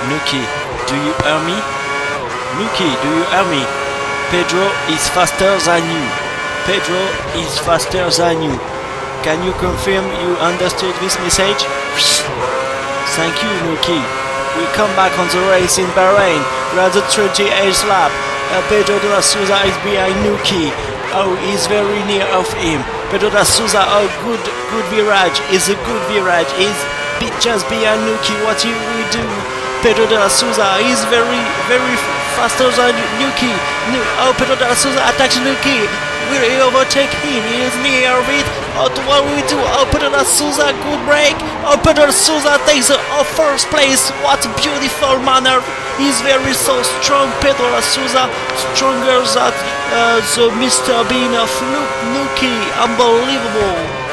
Nouky, do you hear me? Nouky, do you hear me? Pedro is faster than you. Pedro is faster than you. Can you confirm you understood this message? Thank you, Nouky. We come back on the race in Barhein. We are the 28th lap. Pedreodelasouza is behind Nouky. Oh, he's very near of him. Pedreodelasouza, oh, good virage. Is a good virage. Is just behind Nouky. What you will do? Pedreodelasouza is very faster than Nouky. Oh, Pedreodelasouza attacks Nouky. Will he overtake him? He is near of it. Oh, what will we do? Oh, Pedreodelasouza, good break. Oh, Pedreodelasouza takes the first place. What a beautiful manner. He's very so strong. Pedreodelasouza, stronger than the Mr. Bean of Nouky. Unbelievable.